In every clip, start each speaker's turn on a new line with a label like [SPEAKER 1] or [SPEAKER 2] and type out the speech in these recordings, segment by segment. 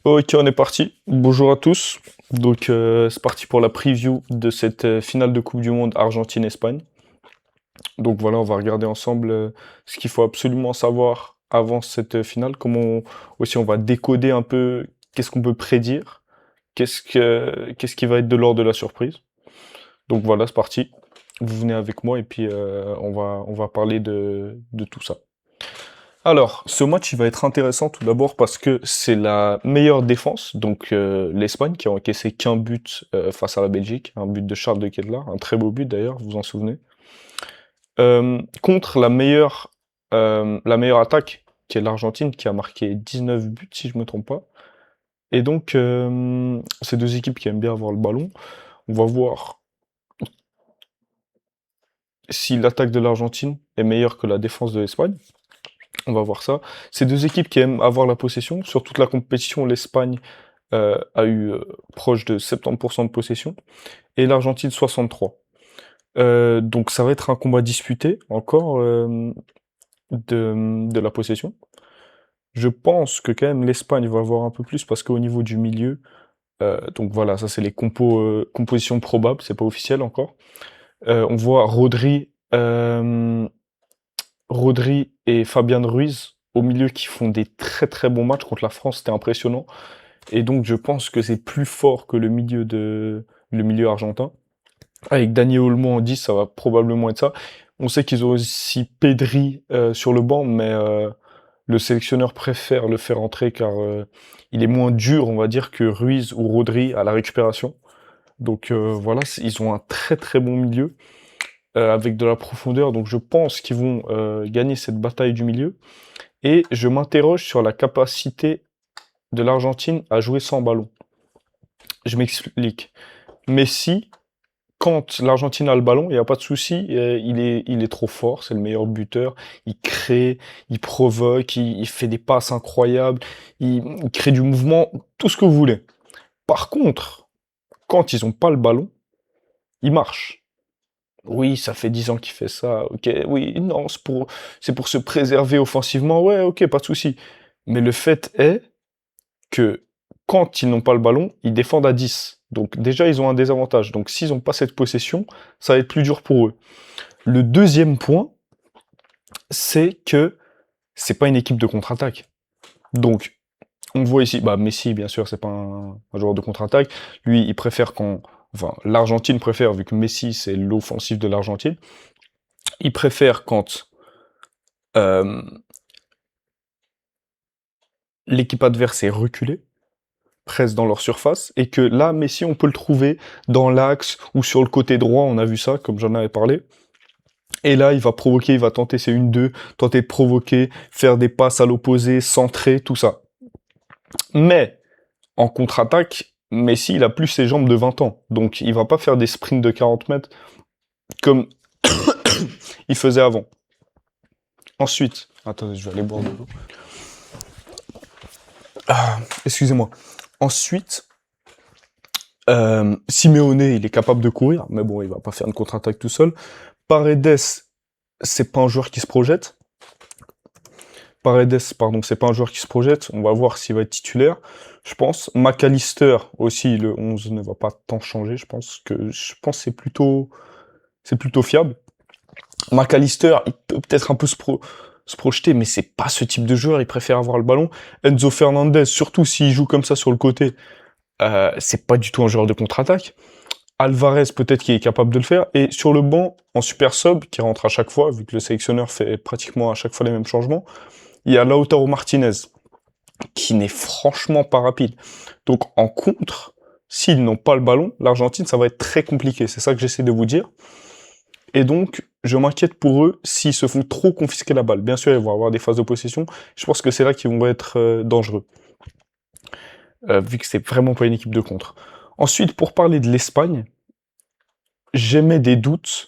[SPEAKER 1] Ok, on est parti. Bonjour à tous. C'est parti pour la preview de cette finale de Coupe du Monde Argentine-Espagne. Donc voilà, on va regarder ensemble ce qu'il faut absolument savoir avant cette finale. Aussi on va décoder un peu qu'est-ce qu'on peut prédire, qu'est-ce qui va être de l'ordre de la surprise. Donc voilà, c'est parti. Vous venez avec moi et puis on va parler de tout ça. Alors, ce match, il va être intéressant tout d'abord parce que c'est la meilleure défense, l'Espagne qui a encaissé qu'un but face à la Belgique, un but de Charles de Ketelaere, un très beau but d'ailleurs, vous vous en souvenez, contre la meilleure attaque qui est l'Argentine qui a marqué 19 buts si je me trompe pas. Et ces deux équipes qui aiment bien avoir le ballon, on va voir si l'attaque de l'Argentine est meilleure que la défense de l'Espagne. On va voir ça. Ces deux équipes qui aiment avoir la possession. Sur toute la compétition, l'Espagne a eu proche de 70% de possession et l'Argentine 63. Donc ça va être un combat disputé encore de la possession. Je pense que quand même l'Espagne va avoir un peu plus parce qu'au niveau du milieu, donc voilà, ça c'est les compositions probables, c'est pas officiel encore. On voit Rodri et Fabian Ruiz au milieu qui font des très très bons matchs contre la France, c'était impressionnant. Et donc je pense que c'est plus fort que le milieu argentin. Avec Dani Olmo en 10, ça va probablement être ça. On sait qu'ils ont aussi Pedri sur le banc, mais le sélectionneur préfère le faire entrer car il est moins dur, on va dire, que Ruiz ou Rodri à la récupération. Donc voilà, ils ont un très très bon milieu avec de la profondeur. Donc je pense qu'ils vont gagner cette bataille du milieu. Et je m'interroge sur la capacité de l'Argentine à jouer sans ballon. Je m'explique. Messi, quand l'Argentine a le ballon, il n'y a pas de souci, il est trop fort, c'est le meilleur buteur, il crée, il provoque, il fait des passes incroyables, il crée du mouvement, tout ce que vous voulez. Par contre, quand ils n'ont pas le ballon, il marche. Oui, ça fait 10 ans qu'il fait ça, ok, oui, non, c'est pour se préserver offensivement, ouais, ok, pas de souci. Mais le fait est que quand ils n'ont pas le ballon, ils défendent à 10. Donc déjà, ils ont un désavantage. Donc s'ils n'ont pas cette possession, ça va être plus dur pour eux. Le deuxième point, c'est que c'est pas une équipe de contre-attaque. Donc, on voit ici, bah Messi, bien sûr, c'est pas un joueur de contre-attaque. Lui, il préfère enfin, l'Argentine préfère, vu que Messi, c'est l'offensive de l'Argentine, il préfère quand euh, l'équipe adverse est reculée, presse dans leur surface, et que là, Messi, on peut le trouver dans l'axe ou sur le côté droit, on a vu ça, comme j'en avais parlé. Et là, il va provoquer, il va tenter ses 1-2, tenter de provoquer, faire des passes à l'opposé, centrer, tout ça. Mais, en contre-attaque, Messi, il a plus ses jambes de 20 ans. Donc, il va pas faire des sprints de 40 mètres comme il faisait avant. Ensuite, attendez, je vais aller boire de l'eau. Excusez-moi. Ensuite, Simeone, il est capable de courir, mais bon, il va pas faire une contre-attaque tout seul. Paredes, c'est pas un joueur qui se projette. Paredes, pardon, c'est pas un joueur qui se projette. On va voir s'il va être titulaire. Je pense. McAllister aussi, le 11 ne va pas tant changer. Je pense que c'est plutôt fiable. McAllister, il peut peut-être un peu se projeter, mais c'est pas ce type de joueur. Il préfère avoir le ballon. Enzo Fernandez, surtout s'il joue comme ça sur le côté, c'est pas du tout un joueur de contre-attaque. Alvarez, peut-être qu'il est capable de le faire. Et sur le banc, en super sub, qui rentre à chaque fois, vu que le sélectionneur fait pratiquement à chaque fois les mêmes changements, il y a Lautaro Martinez, qui n'est franchement pas rapide. Donc en contre, s'ils n'ont pas le ballon, l'Argentine, ça va être très compliqué. C'est ça que j'essaie de vous dire. Et donc, je m'inquiète pour eux s'ils se font trop confisquer la balle. Bien sûr, ils vont avoir des phases de possession. Je pense que c'est là qu'ils vont être dangereux. Vu que c'est vraiment pas une équipe de contre. Ensuite, pour parler de l'Espagne, j'émets des doutes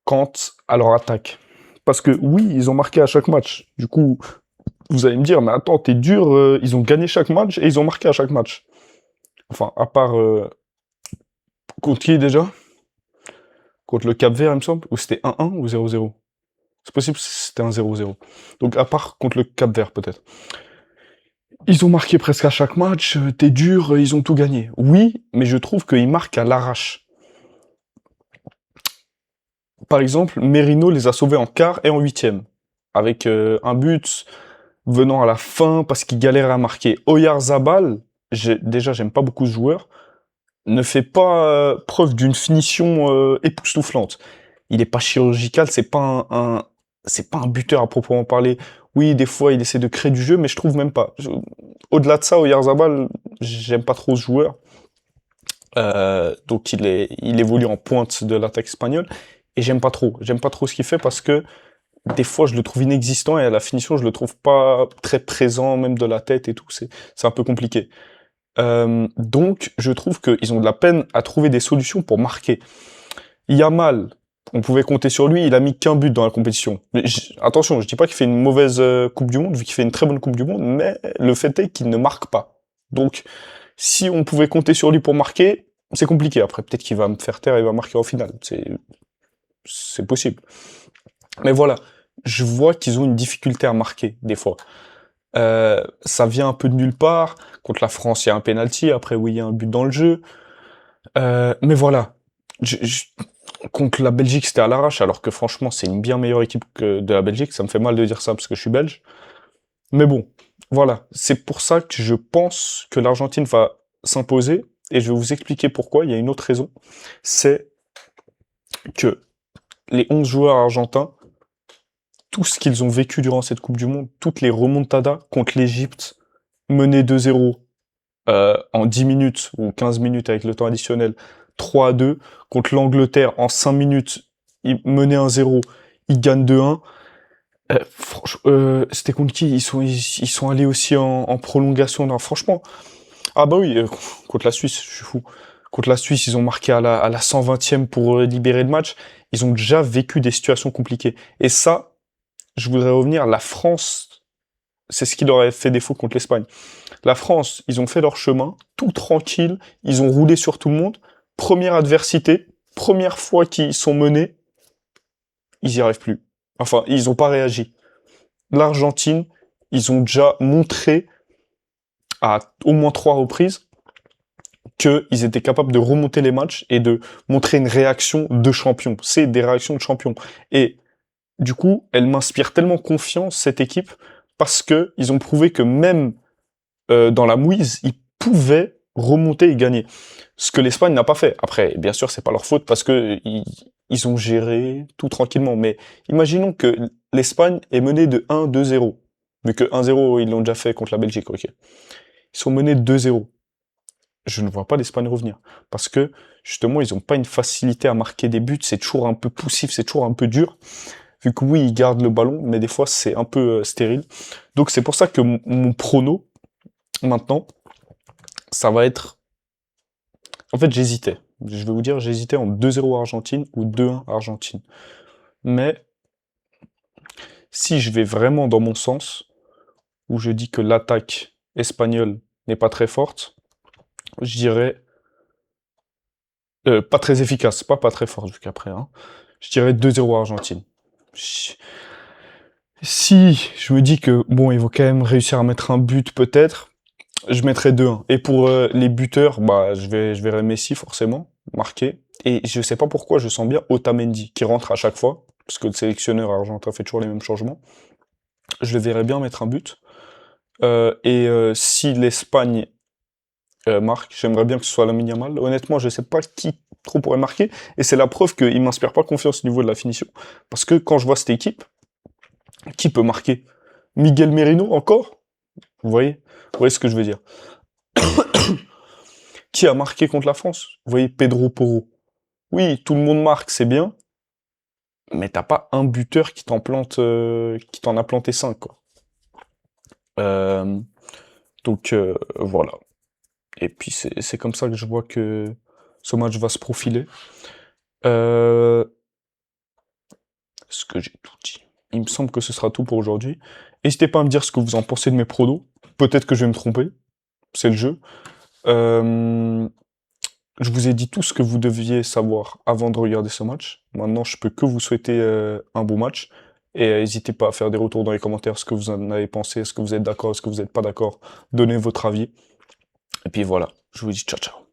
[SPEAKER 1] quant à leur attaque. Parce que oui, ils ont marqué à chaque match. Du coup, vous allez me dire, mais attends, t'es dur, ils ont gagné chaque match et ils ont marqué à chaque match. Enfin, à part contre qui déjà? Contre le Cap-Vert, il me semble, ou c'était 1-1 ou 0-0? C'est possible que c'était un 0-0. Donc à part contre le Cap-Vert peut-être. Ils ont marqué presque à chaque match, tu dur, ils ont tout gagné. Oui, mais je trouve qu'ils marquent à l'arrache. Par exemple, Merino les a sauvés en quart et en huitième, avec un but venant à la fin parce qu'il galérait à marquer. Oyarzabal, déjà j'aime pas beaucoup ce joueur, ne fait pas preuve d'une finition époustouflante. Il est pas chirurgical, c'est pas un buteur à proprement parler. Oui, des fois il essaie de créer du jeu, mais je trouve même pas. Au-delà de ça, Oyarzabal, j'aime pas trop ce joueur. Donc il évolue en pointe de l'attaque espagnole et j'aime pas trop. J'aime pas trop ce qu'il fait parce que des fois je le trouve inexistant et à la finition je le trouve pas très présent, même de la tête et tout. C'est un peu compliqué. Donc je trouve qu'ils ont de la peine à trouver des solutions pour marquer. Yamal, on pouvait compter sur lui, il a mis qu'un but dans la compétition. Mais attention, je dis pas qu'il fait une mauvaise Coupe du Monde, vu qu'il fait une très bonne Coupe du Monde, mais le fait est qu'il ne marque pas. Donc, si on pouvait compter sur lui pour marquer, c'est compliqué. Après, peut-être qu'il va me faire taire et il va marquer en finale. C'est possible. Mais voilà, je vois qu'ils ont une difficulté à marquer, des fois. Ça vient un peu de nulle part. Contre la France, il y a un penalty. Après, oui, il y a un but dans le jeu. Mais voilà. Contre la Belgique, c'était à l'arrache, alors que franchement, c'est une bien meilleure équipe que de la Belgique. Ça me fait mal de dire ça parce que je suis belge. Mais bon, voilà. C'est pour ça que je pense que l'Argentine va s'imposer. Et je vais vous expliquer pourquoi. Il y a une autre raison. C'est que les 11 joueurs argentins, tout ce qu'ils ont vécu durant cette Coupe du Monde, toutes les remontadas contre l'Égypte, menée 2-0 en 10 minutes ou 15 minutes avec le temps additionnel, 3-2, contre l'Angleterre en 5 minutes, ils menaient 1-0, ils gagnent 2-1. C'était contre qui ils sont allés aussi en prolongation. Non, franchement, ah bah oui, contre la Suisse, je suis fou. Contre la Suisse, ils ont marqué à la 120e pour libérer le match. Ils ont déjà vécu des situations compliquées. Et ça, je voudrais revenir, la France, c'est ce qui leur a fait défaut contre l'Espagne. La France, ils ont fait leur chemin, tout tranquille, ils ont roulé sur tout le monde. Première adversité, première fois qu'ils sont menés, ils y arrivent plus. Enfin, ils n'ont pas réagi. L'Argentine, ils ont déjà montré à au moins 3 reprises qu'ils étaient capables de remonter les matchs et de montrer une réaction de champion. C'est des réactions de champion. Et du coup, elle m'inspire tellement confiance, cette équipe, parce que ils ont prouvé que même dans la mouise, ils pouvaient remonter et gagner. Ce que l'Espagne n'a pas fait. Après, bien sûr, c'est pas leur faute parce que ils ont géré tout tranquillement. Mais imaginons que l'Espagne est menée de 1-2-0. Vu que 1-0, ils l'ont déjà fait contre la Belgique, ok. Ils sont menés de 2-0. Je ne vois pas l'Espagne revenir. Parce que, justement, ils n'ont pas une facilité à marquer des buts. C'est toujours un peu poussif, c'est toujours un peu dur. Vu que oui, ils gardent le ballon, mais des fois, c'est un peu stérile. Donc, c'est pour ça que mon prono, maintenant, ça va être... En fait, j'hésitais. Je vais vous dire, j'hésitais en 2-0 Argentine ou 2-1 Argentine. Mais si je vais vraiment dans mon sens, où je dis que l'attaque espagnole n'est pas très forte, je dirais pas très efficace, pas très forte vu qu'après, hein. Je dirais 2-0 Argentine. Si je me dis que bon, ils vont quand même réussir à mettre un but peut-être, je mettrais 2-1. Et pour les buteurs, bah je verrai Messi forcément marqué. Et je sais pas pourquoi, je sens bien Otamendi qui rentre à chaque fois, parce que le sélectionneur argentin fait toujours les mêmes changements. Je le verrais bien mettre un but. Si l'Espagne marque, j'aimerais bien que ce soit Lamine Yamal. Honnêtement, je sais pas qui trop pourrait marquer, et c'est la preuve qu'il m'inspire pas confiance au niveau de la finition. Parce que quand je vois cette équipe, qui peut marquer? Miguel Merino encore? Vous voyez ce que je veux dire? Qui a marqué contre la France? Vous voyez Pedro Porro. Oui, tout le monde marque, c'est bien, mais t'as pas un buteur qui t'en a planté 5, quoi. Euh, donc voilà. Et puis c'est comme ça que je vois que ce match va se profiler. Euh, Est-ce que j'ai tout dit? Il me semble que ce sera tout pour aujourd'hui. N'hésitez pas à me dire ce que vous en pensez de mes pronos. Peut-être que je vais me tromper. C'est le jeu. Euh, je vous ai dit tout ce que vous deviez savoir avant de regarder ce match. Maintenant, je peux que vous souhaiter un beau match Et n'hésitez pas à faire des retours dans les commentaires, ce que vous en avez pensé, est-ce que vous êtes d'accord, est-ce que vous n'êtes pas d'accord, donnez votre avis. Et puis voilà, je vous dis ciao ciao.